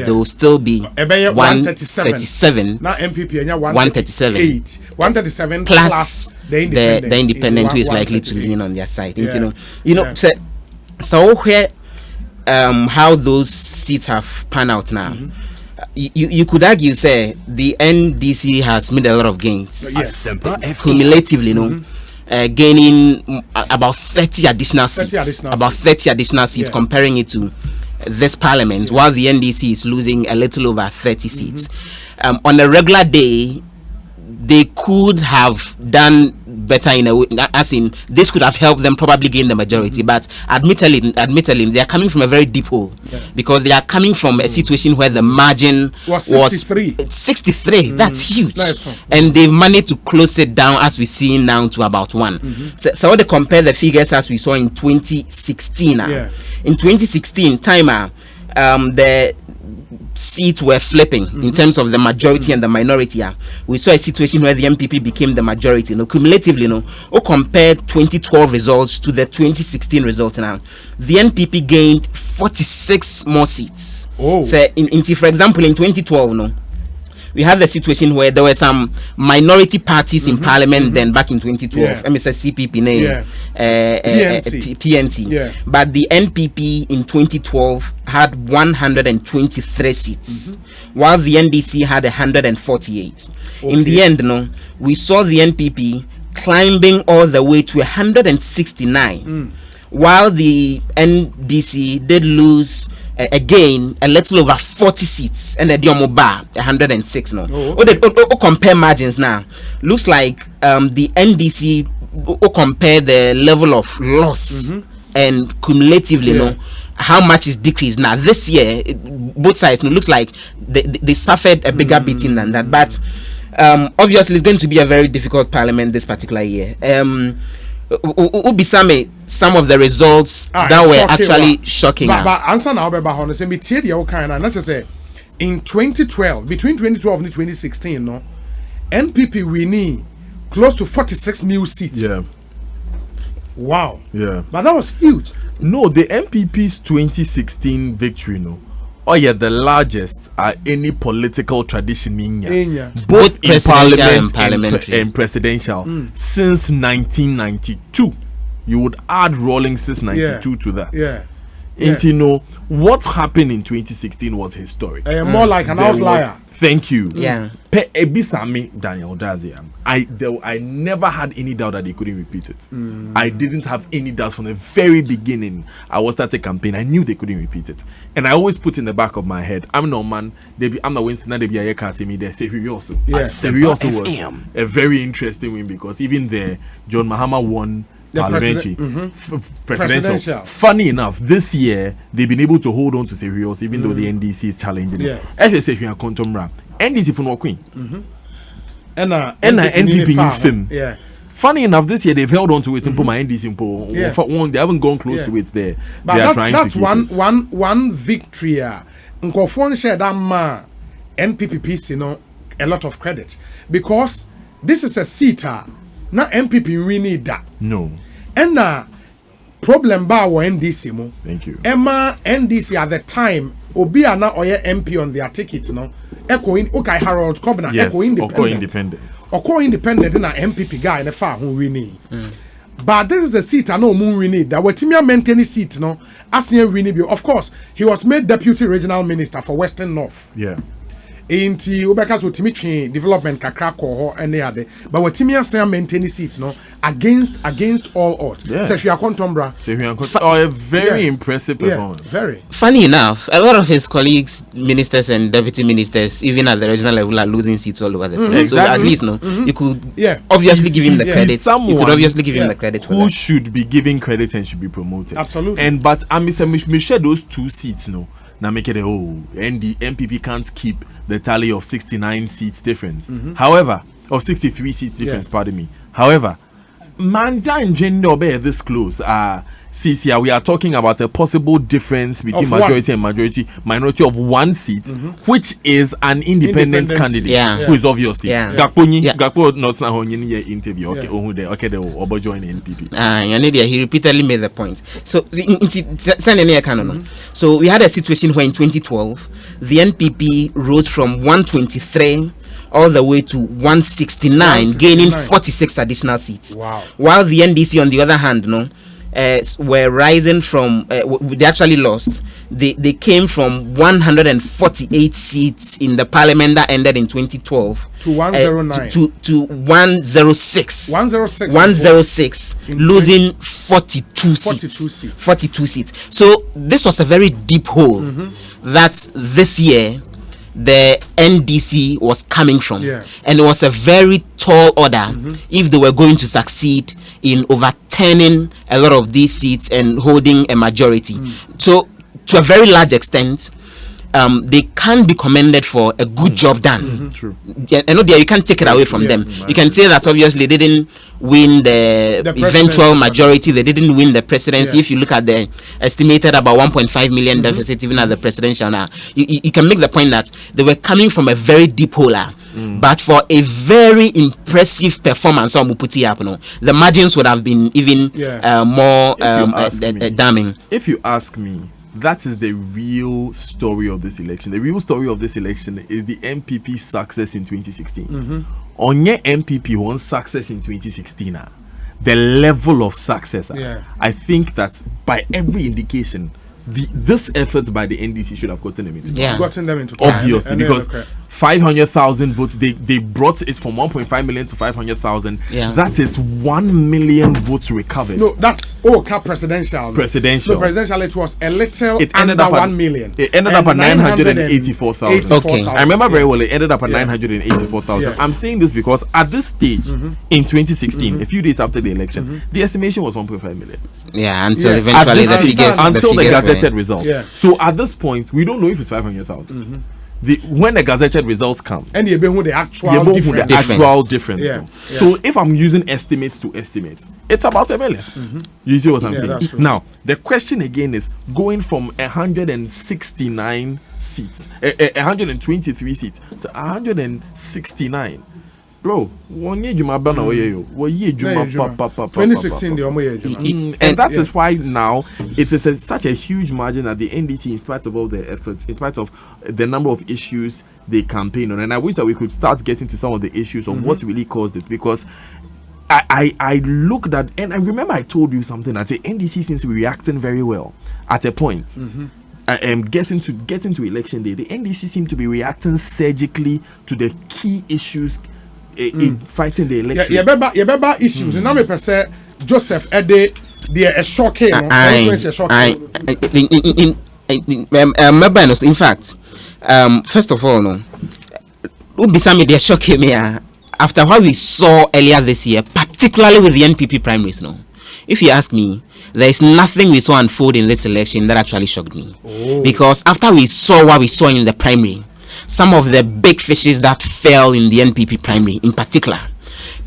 [SPEAKER 4] will still be 137.
[SPEAKER 2] Now MPP
[SPEAKER 4] 137 plus the independent who is likely to lean on their side. So where how those seats have panned out now. You could argue, say, the NDC has made a lot of gains. Cumulatively, gaining about 30 additional seats, comparing it to this parliament, while the NDC is losing a little over 30 seats. On a regular day, they could have done better in a way, as in this could have helped them probably gain the majority, but admittedly they are coming from a very deep hole, because they are coming from a situation where the margin was 63. That's huge. And they've managed to close it down, as we see now, to about 1. So to compare the figures as we saw in 2016 in 2016 timer, the seats were flipping in terms of the majority and the minority. We saw a situation where the MPP became the majority. Cumulatively, or compared 2012 results to the 2016 results now, the NPP gained 46 more seats. So, for example, in 2012, we had the situation where there were some minority parties in parliament then back in 2012, MSS PNC. But the NPP in 2012 had 123 seats, while the NDC had 148. In the end, we saw the NPP climbing all the way to 169, while the NDC did lose again a little over 40 seats, and the Diomoba 106 no. Compare margins now. Looks like the NDC compare the level of loss and cumulatively no how much is decreased now this year. Both sides looks like they suffered a bigger beating than that, but obviously it's going to be a very difficult parliament this particular year. Ubisame, some of the results that were actually shocking.
[SPEAKER 2] But answer now, in 2012, between 2012 and 2016, no, NPP winning close to 46 new seats.
[SPEAKER 5] Yeah.
[SPEAKER 2] Wow.
[SPEAKER 5] Yeah.
[SPEAKER 2] But that was huge.
[SPEAKER 5] No, the NPP's 2016 victory, no. The largest any political tradition in Kenya, both in parliament and presidential since 1992. You would add Rawlings's 92 to that.
[SPEAKER 2] Yeah.
[SPEAKER 5] And you know what happened in 2016 was historic.
[SPEAKER 2] More like an outlier.
[SPEAKER 5] Thank you.
[SPEAKER 4] Yeah.
[SPEAKER 5] Ebisami Daniel Daziam. I never had any doubt that they couldn't repeat it. I didn't have any doubts from the very beginning. I was starting a campaign. I knew they couldn't repeat it, and I always put in the back of my head, I'm no man. I'm not Winston. They be a see me there. Seriously, Seriously was a very interesting win because even there, John Mahama won. Parliamentary, presidential. Funny enough, this year they've been able to hold on to Serious, even though the NDC is challenging it. NDC for no queen, and NPP film.
[SPEAKER 2] Yeah.
[SPEAKER 5] Funny enough, this year they've held on to it and put my NDC in they haven't gone close to it there.
[SPEAKER 2] But
[SPEAKER 5] they
[SPEAKER 2] are
[SPEAKER 5] trying
[SPEAKER 2] that's
[SPEAKER 5] to
[SPEAKER 2] one victory. Nkofon share that ma NPP, a lot of credit because this is a seat. Na MPP we need that.
[SPEAKER 5] No.
[SPEAKER 2] And problem ba wa NDC mo.
[SPEAKER 5] Thank you.
[SPEAKER 2] Emma NDC at the time obi ana oye MP on their ticket no. Okay Harold Coburn
[SPEAKER 5] Eko independent.
[SPEAKER 2] Oko independent na MPP guy na fa who we need. But this is a seat I know we need that wetimia maintain seat no. Asia we need. Of course, he was made deputy regional minister for Western North.
[SPEAKER 5] Yeah.
[SPEAKER 2] Inti ubeka so timi development kakra ko ho ene ade but watimi asan maintain seats no against all odds. Sefia Kontombra
[SPEAKER 5] a very impressive performance.
[SPEAKER 2] Very
[SPEAKER 4] funny enough, a lot of his colleagues, ministers and deputy ministers, even at the regional level, are losing seats all over the place. So at least you could obviously give him the credit. You could obviously give him the credit for
[SPEAKER 5] who
[SPEAKER 4] that.
[SPEAKER 5] Should be given credit and should be promoted.
[SPEAKER 2] Absolutely.
[SPEAKER 5] And but we share those two seats now make it and the MPP can't keep the tally of 69 seats difference. However, of 63 seats difference, pardon me. However, Manda and gender obey this close. We are talking about a possible difference between majority and minority of one seat, which is an independent candidate who is obviously Gakpo not interview. Okay, they will join the NPP.
[SPEAKER 4] He repeatedly made the point. So we had a situation where in 2012 the NPP rose from 123 all the way to 169, gaining 46 additional seats.
[SPEAKER 2] Wow.
[SPEAKER 4] While the NDC, on the other hand, were rising from, they actually lost. They came from 148 seats in the parliament that ended in 2012
[SPEAKER 2] to 109
[SPEAKER 4] to 106. 106, losing 42 seats. So this was a very deep hole that this year the NDC was coming from, and it was a very tall order if they were going to succeed in overturning a lot of these seats and holding a majority. So to a very large extent, they can be commended for a good job done.
[SPEAKER 5] True.
[SPEAKER 4] I know you can't take it away from them. You can say that obviously they didn't win the eventual majority, they didn't win the presidency. If you look at the estimated about 1.5 million deficit even at the presidential now, you can make the point that they were coming from a very deep hole. But for a very impressive performance on Muputi Apono, the margins would have been even more damning. If you ask me,
[SPEAKER 5] that is the real story of this election. The real story of this election is the MPP success in 2016. On your MPP one success in 2016, the level of success, I think that by every indication, this effort by the NDC should have gotten them into
[SPEAKER 2] gotten them into
[SPEAKER 5] obviously, because 500,000 votes. They brought it from 1.5 million to 500,000.
[SPEAKER 4] Yeah.
[SPEAKER 5] That is 1 million votes recovered.
[SPEAKER 2] No, that's presidential.
[SPEAKER 5] Presidential.
[SPEAKER 2] No, presidential. It was a little
[SPEAKER 5] it ended
[SPEAKER 2] under
[SPEAKER 5] up
[SPEAKER 2] 1 million.
[SPEAKER 5] It ended up at 984,000.
[SPEAKER 4] Okay.
[SPEAKER 5] I remember very well. It ended up at 984,000.
[SPEAKER 2] Yeah.
[SPEAKER 5] I'm saying this because at this stage in 2016, a few days after the election, the estimation was 1.5 million.
[SPEAKER 4] Yeah, until eventually the figures
[SPEAKER 5] gazetted results.
[SPEAKER 2] Yeah.
[SPEAKER 5] So at this point, we don't know if it's 500,000. When the gazetted results come,
[SPEAKER 2] and you the actual
[SPEAKER 5] difference.
[SPEAKER 2] Yeah.
[SPEAKER 5] So if I'm using estimates to estimate, it's about 1 million. You see what I'm saying? Now the question again is going from 169 seats, 123 seats to 169. Bro, 1 year Juma Bana way
[SPEAKER 2] 2016
[SPEAKER 5] and that is why now it is such a huge margin that the NDC, in spite of all their efforts, in spite of the number of issues they campaign on, and I wish that we could start getting to some of the issues of what really caused it, because I looked at, and I remember I told you something that the NDC seems to be reacting very well at a point. Getting to election day, the NDC seemed to be reacting surgically to the key issues in fighting the election.
[SPEAKER 2] Yeah, issues. And now me say Joseph Ede, a shocking.
[SPEAKER 4] In fact, first of all, no, they're shocking me after what we saw earlier this year, particularly with the NPP primaries. No, if you ask me, there is nothing we saw unfold in this election that actually shocked me. Because after we saw what we saw in the primary, some of the big fishes that fell in the NPP primary, in particular,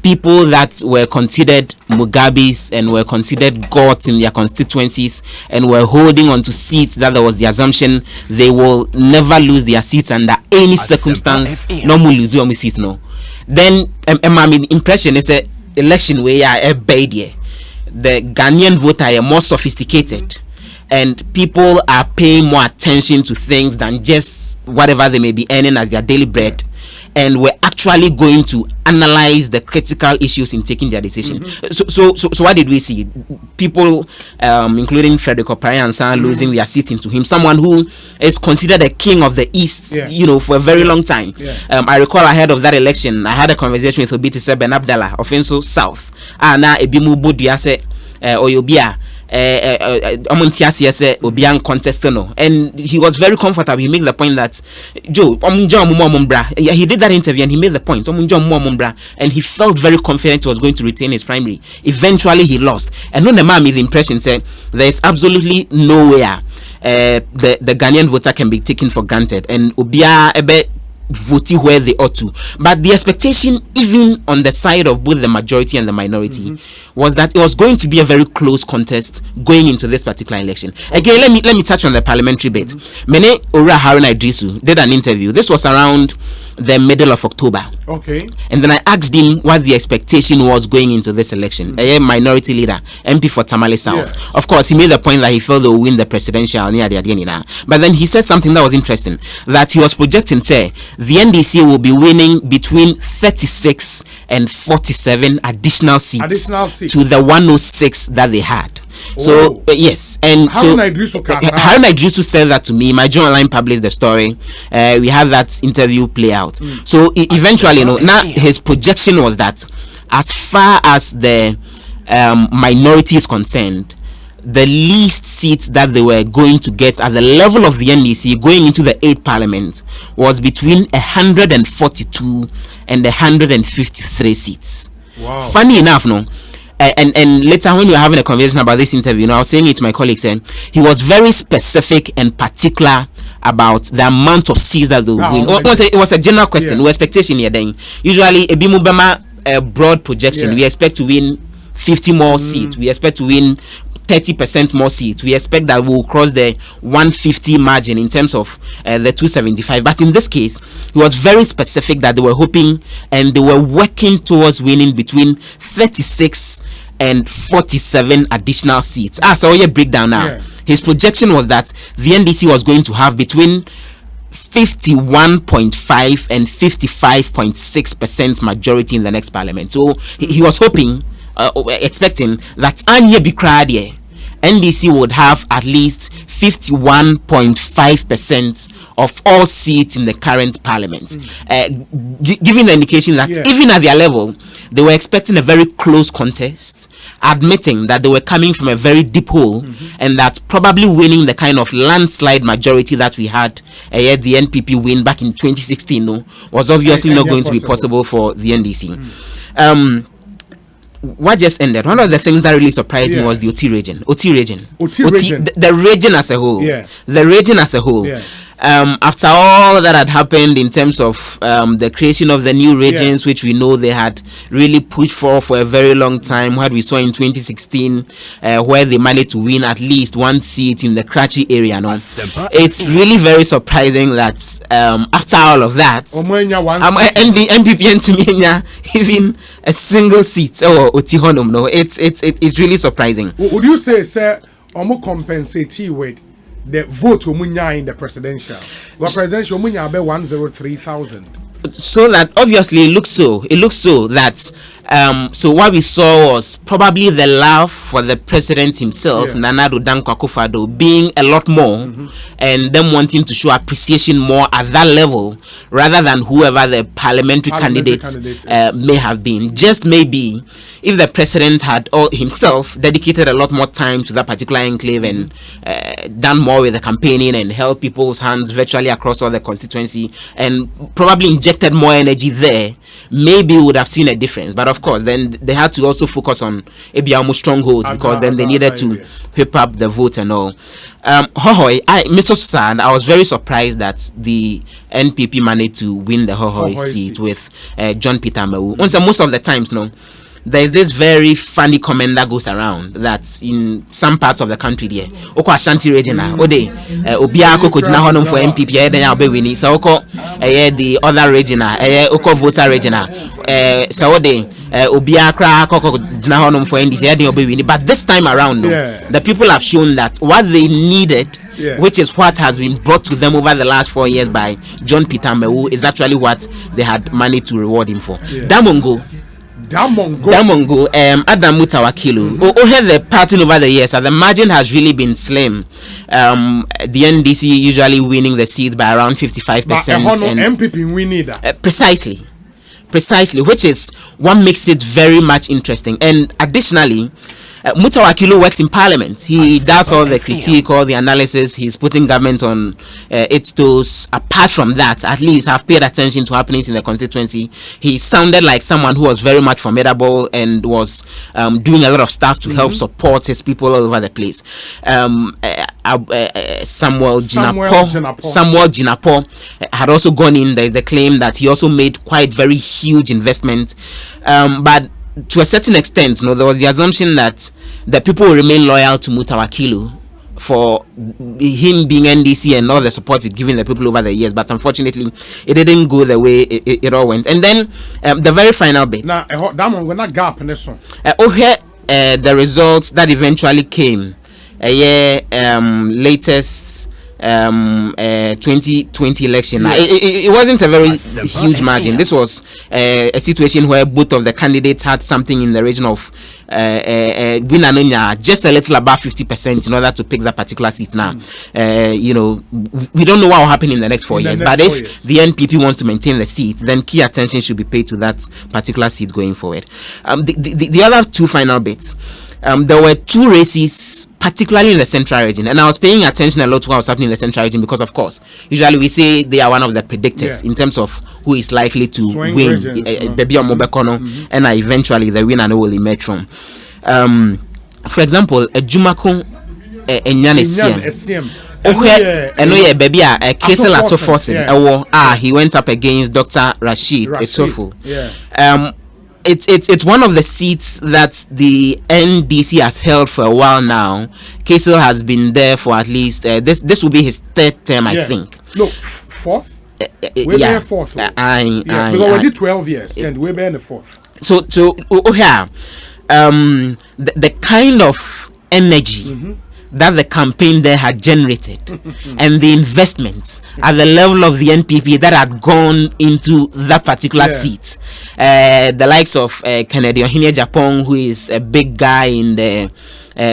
[SPEAKER 4] people that were considered Mugabes and were considered gods in their constituencies and were holding on to seats that there was the assumption they will never lose their seats under any circumstance. No more lose your seats, no. Then, my impression is a election where a bad the Ghanaian voter are more sophisticated and people are paying more attention to things than just whatever they may be earning as their daily bread, and we're actually going to analyze the critical issues in taking their decision. So what did we see? People, including Frederick Oparian losing their seat into him, someone who is considered a king of the East, for a very long time. I recall ahead of that election, I had a conversation with Obiti Seben Abdallah of Enso South. Na ebimu bodi ase oyobia. And he was very comfortable. He made the point that Joe, he did that interview and he made the point, and he felt very confident he was going to retain his primary. Eventually he lost, and when the man made the impression said there is absolutely nowhere the Ghanaian voter can be taken for granted, and Obia ebe voting where they ought to. But the expectation, even on the side of both the majority and the minority, was that it was going to be a very close contest going into this particular election. Again, let me touch on the parliamentary bit. Mene Ora Haruna Idrisu did an interview. This was around the middle of October.
[SPEAKER 2] Okay. And
[SPEAKER 4] then I asked him what the expectation was going into this election. A minority leader, MP for Tamale South. Yes. Of course, he made the point that he felt they will win the presidential near the Adianina. But then he said something that was interesting, that he was projecting, say, the NDC will be winning between 36 and 47 additional seats to the 106 that they had. So yes, and Haruna Idrisu said that to me. My Journal Line published the story. We had that interview play out. So eventually, now his projection was that as far as the minority is concerned, the least seats that they were going to get at the level of the NDC going into the 8th Parliament was between 142 and 153 seats.
[SPEAKER 2] Wow.
[SPEAKER 4] Funny enough, no. And later when we were having a conversation about this interview, I was saying it to my colleagues, and he was very specific and particular about the amount of seats that they will win. It was a general question, no expectation here. Then usually a broad projection, we expect to win 50 more seats. We expect to win 30% more seats. We expect that we'll cross the 150 margin in terms of the 275. But in this case, he was very specific that they were hoping and they were working towards winning between 36 and 47 additional seats. So you break down now. Yeah. His projection was that the NDC was going to have between 51.5 and 55.6% majority in the next parliament. So he was hoping, expecting that Anya be cried here. NDC would have at least 51.5% of all seats in the current parliament, giving the indication that even at their level, they were expecting a very close contest, admitting that they were coming from a very deep hole, and that probably winning the kind of landslide majority that we had the NPP win back in 2016 was obviously not going to be possible for the NDC. What just ended, one of the things that really surprised me was the OT region. The region as a whole. The region as a whole. After all that had happened in terms of the creation of the new regions, which we know they had really pushed for a very long time, what we saw in 2016, where they managed to win at least one seat in the Karachi area. No? It's really very surprising that after all of that, NPP even a single seat or Otihonum. No, it's really surprising.
[SPEAKER 2] Would you say, sir, compensate with the vote umunya in the presidential? Well, presidential umunya about 103,000.
[SPEAKER 4] So that obviously it looks so that so what we saw was probably the love for the president himself, Nana Addo Dankwa Akufo-Addo, being a lot more, and them wanting to show appreciation more at that level rather than whoever the parliamentary candidate may have been. Just maybe if the president had himself dedicated a lot more time to that particular enclave and done more with the campaigning and held people's hands virtually across all the constituency and probably injected more energy there, maybe we would have seen a difference. But of course, then they had to also focus on Ebiamu strongholds because then they needed to whip up the vote and all. Mr. Susan, I was very surprised that the NPP managed to win the Hohoi seat with John Peter Mewu. Most of the times, there's this very funny comment that goes around that in some parts of the country there, Oko Ashanti region Obiako Kojina Honum for MPP, then I'll be winning. So Oko the other region, Oko voter region, so Obiakra Kojina Honum for NDC, then I'll be winning. But this time around, the people have shown that what they needed, which is what has been brought to them over the last 4 years by John Peter Mewu, is actually what they had managed to reward him for. Damongo, Adam Mutawakilu. Over the pattern over the years, the margin has really been slim. The NDC usually winning the seats by around 55%. And
[SPEAKER 2] MPP winning that.
[SPEAKER 4] Precisely, which is what makes it very much interesting. And additionally, Mutawakilu works in parliament. He does all the critique, all the analysis. He's putting government on its toes. Apart from that, at least I've paid attention to happenings in the constituency. He sounded like someone who was very much formidable and was doing a lot of stuff to help support his people all over the place. Samuel Jinapo had also gone in. There's the claim that he also made quite very huge investment, but to a certain extent, there was the assumption that the people will remain loyal to Mutawakilu for him being NDC and all the support it given the people over the years. But unfortunately, it didn't go the way it all went. And then the very final bit.
[SPEAKER 2] Now, that gap in this one.
[SPEAKER 4] The results that eventually came, latest 2020 election. It wasn't a very huge margin. This was a situation where both of the candidates had something in the region of just a little above 50% in order to pick that particular seat. Now, we don't know what will happen in the next 4 years. But if the NPP wants to maintain the seat, then key attention should be paid to that particular seat going forward. The other two final bits. There were two races, particularly in the central region, and I was paying attention a lot to what was happening in the central region because, of course, usually we say they are one of the predictors in terms of who is likely to win, Baby or Mobekono, and eventually the winner will emerge from. For example, Jumako Enyanesiem. Baby, Kesel Atofosin. He went up against Dr. Rashid Etofu. It's one of the seats that the NDC has held for a while now. Kesel has been there for at least this will be his third term, I think.
[SPEAKER 2] No, fourth. We're there fourth. Because we did 12 years, and we're in the fourth.
[SPEAKER 4] So the kind of energy that the campaign there had generated and the investment at the level of the NPP that had gone into that particular seat. The likes of Kennedy Ohine Japong, who is a big guy in the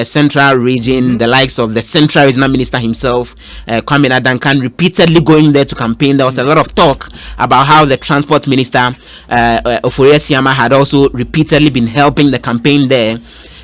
[SPEAKER 4] Central Region, the likes of the Central Regional Minister himself, Kwame Duncan, repeatedly going there to campaign. There was a lot of talk about how the Transport Minister, Oforie Siama, had also repeatedly been helping the campaign there.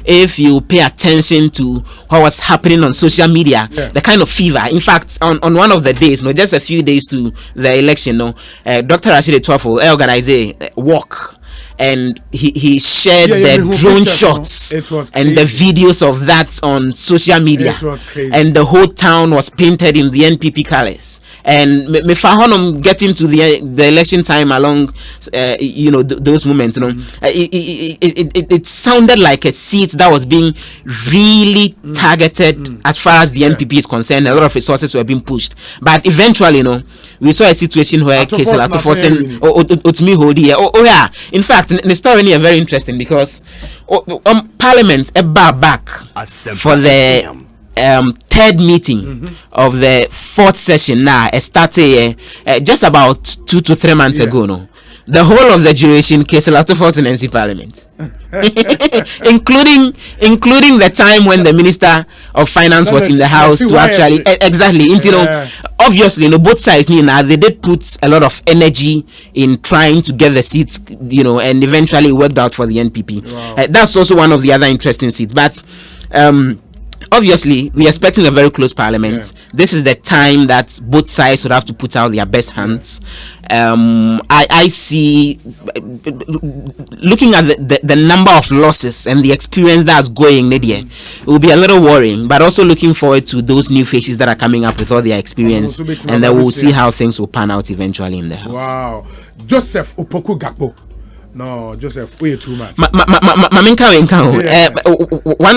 [SPEAKER 4] If you pay attention to what was happening on social media, the kind of fever. In fact, on one of the days, just a few days to the election, Dr. Rashid Etwafo organized a walk. And he shared the drone shots and the videos of that on social media. And the whole town was painted in the NPP colors. And me fahonom getting to the election time along, those moments, it sounded like a seat that was being really targeted as far as the NPP is concerned. A lot of resources were being pushed, but eventually, we saw a situation where Kesela Tofosen Otmi Hodi. In fact, the story is very interesting because Parliament back for the third meeting of the fourth session now started just about 2 to 3 months ago. The whole of the duration Kesela falls in NC Parliament. including the time when the Minister of Finance was in the house to actually obviously both sides they did put a lot of energy in trying to get the seats, and eventually it worked out for the NPP. That's also one of the other interesting seats, but obviously, we're expecting a very close parliament. This is the time that both sides would have to put out their best hands. I see, looking at the number of losses and the experience that's going, Nadia, it will be a little worrying, but also looking forward to those new faces that are coming up with all their experience, and then we'll see how things will pan out eventually in the house.
[SPEAKER 2] Wow. Joseph Opoku Gakpo. No, Joseph, we're too much.
[SPEAKER 4] One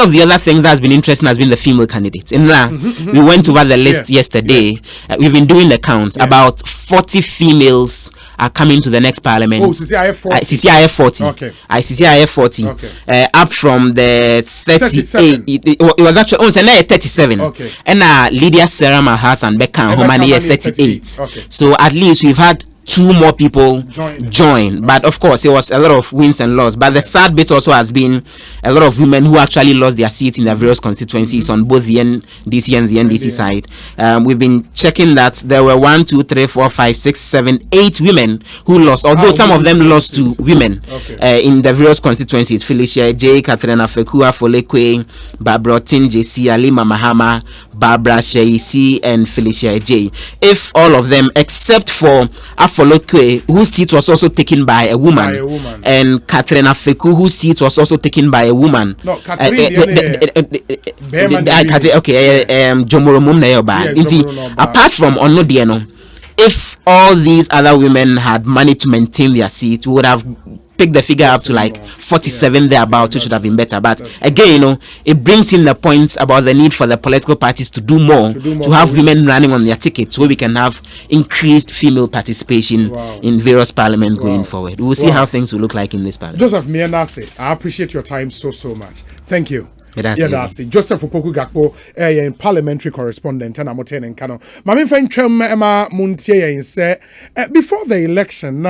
[SPEAKER 4] of the other things that's been interesting has been the female candidates. We went over the list yesterday. We've been doing the count. About 40 females are coming to the next parliament.
[SPEAKER 2] Oh, CCIF 40.
[SPEAKER 4] CCIF 40.
[SPEAKER 2] Okay.
[SPEAKER 4] CCIF 40. Okay. Up from the 38. It was actually 37. Okay. And Lydia Sarah Mahas and Beckham Homani 38. Okay. So at least we've had 2 more people join. But of course, it was a lot of wins and losses. But the sad bit also has been a lot of women who actually lost their seats in their various constituencies on both the NDC and the NDC side. We've been checking that there were 1, 2, 3, 4, 5, 6, 7, 8 women who lost, although some of them lost to women in the various constituencies. Felicia J, Katrina Fekua, Folekwe, Barbara Tin, JC, Alima Mahama, Barbara Sheisi, and Felicia J. If all of them, except for Folokwe, whose seat was also taken by a woman, and Katrina Feku, whose seat was also taken by a woman. No, apart from Onodieno, if all these other women had managed to maintain their seat, we would have pick the figure up to like 47 thereabouts, which should have been better. But again, it brings in the point about the need for the political parties to do more, to have women running on their tickets, so we can have increased female participation in various parliaments going forward. We'll see how things will look like in this parliament.
[SPEAKER 2] Joseph Mianase, I appreciate your time so much. Thank you. Joseph Opoku Gakpo, a parliamentary correspondent, and I'm and Kano. Mami Fentrem Emma Muntie say before the election,